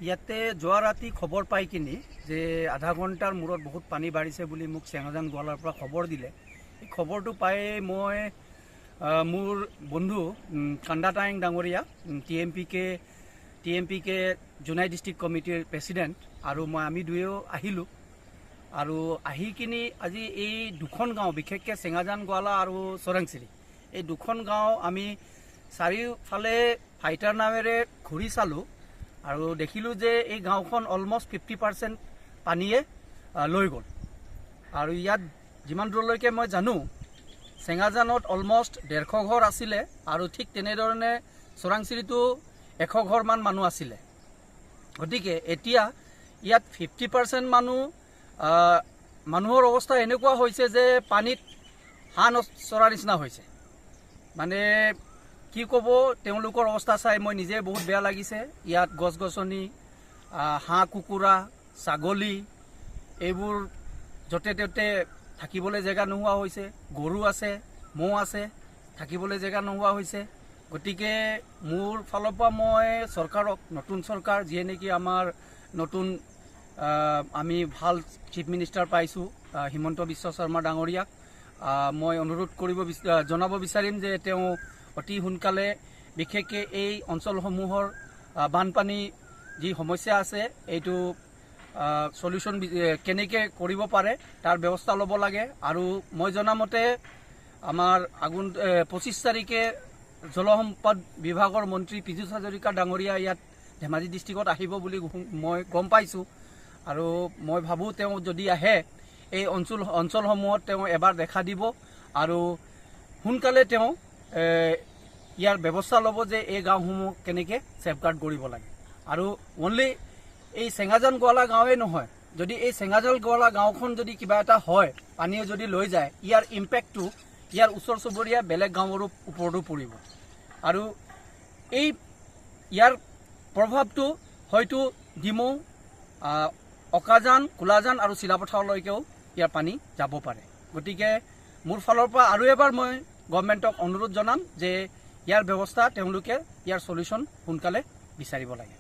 ইয়াতে যোৱা ৰাতি খবৰ পাই কিনি যে আধা ঘণ্টাৰ মূৰত বহুত পানী বাঢ়িছে বুলি মোক চেঙাজান গোৱালাৰ পৰা খবৰ দিলে। এই খবৰটো পাই মই মোৰ বন্ধু কান্দাটাইং ডাঙৰীয়া TMPK জোনাই ডিষ্ট্ৰিক্ট কমিটিৰ প্ৰেচিডেণ্ট আৰু আমি দুয়ো আহিলোঁ আৰু আহি কিনি আজি এই দুখন গাঁও বিশেষকৈ চেঙাজান গোৱালা আৰু চৰাংচিৰি এই দুখন গাঁও আমি চাৰিওফালে ফাইটাৰ নামেৰে ঘূৰি চালোঁ আৰু দেখিলোঁ যে এই গাঁওখন অলমষ্ট 50% পানীয়ে লৈ গ'ল। আৰু ইয়াত যিমান দূৰলৈকে মই জানো চেঙাজানত অলমষ্ট 150 ঘৰ আছিলে আৰু ঠিক তেনেধৰণে চৰাংচিৰিতো 100 ঘৰমান মানুহ আছিলে। গতিকে এতিয়া ইয়াত 50% মানুহৰ অৱস্থা এনেকুৱা হৈছে যে পানীত হাঁহ চৰাৰ নিচিনা হৈছে। মানে কি ক'ব, তেওঁলোকৰ অৱস্থা চাই মই নিজে বহুত বেয়া লাগিছে। ইয়াত গছ গছনি, হাঁহ কুকুৰা, ছাগলী এইবোৰ য'তে ত'তে থাকিবলৈ জেগা নোহোৱা হৈছে। গৰু আছে, ম'হ আছে, থাকিবলৈ জেগা নোহোৱা হৈছে। গতিকে মোৰ ফালৰ পৰা মই চৰকাৰক, নতুন চৰকাৰ যিয়ে নেকি আমাৰ নতুন আমি ভাল চিফ মিনিষ্টাৰ পাইছোঁ হিমন্ত বিশ্ব শৰ্মা ডাঙৰীয়াক, মই অনুৰোধ জনাব বিচাৰিম যে তেওঁ অতি সোনকালে বিশেষকৈ এই অঞ্চলসমূহৰ বানপানী যি সমস্যা আছে এইটো সলিউশ্যন কেনেকৈ কৰিব পাৰে তাৰ ব্যৱস্থা ল'ব লাগে। আৰু মই জনামতে আমাৰ 25 তাৰিখে জলসম্পদ বিভাগৰ মন্ত্ৰী পীযুষ হাজৰিকা ডাঙৰীয়া ইয়াত ধেমাজি ডিষ্ট্ৰিক্টত আহিব বুলি মই গম পাইছোঁ। আৰু মই ভাবোঁ তেওঁ যদি আহে এই অঞ্চলসমূহত তেওঁ এবাৰ দেখা দিব আৰু সোনকালে তেওঁ ইয়াৰ ব্যৱস্থা ল'ব যে এই গাঁওসমূহ কেনেকৈ ছেফগাৰ্ড কৰিব লাগে। আৰু অনলি এই চেঙাজান গোৱালা গাঁৱেই নহয়, যদি এই চেঙাজান গোৱালা গাঁওখন যদি কিবা এটা হয়, পানীয়ে যদি লৈ যায়, ইয়াৰ ইম্পেক্টটো ইয়াৰ ওচৰ চুবুৰীয়া বেলেগ গাঁৱৰ ওপৰতো পৰিব। আৰু ইয়াৰ প্ৰভাৱটো হয়তো ডিমৌ, অকাজান, কোলাজান আৰু চিলাপথাৰলৈকেও ইয়াৰ পানী যাব পাৰে। গতিকে মোৰ ফালৰ পৰা আৰু এবাৰ মই গভৰ্ণমেণ্টক অনুৰোধ জনাম যে ইয়াৰ ব্যৱস্থা তেওঁলোকে ইয়াৰ সলিউশ্যন সোনকালে বিচাৰিব লাগে।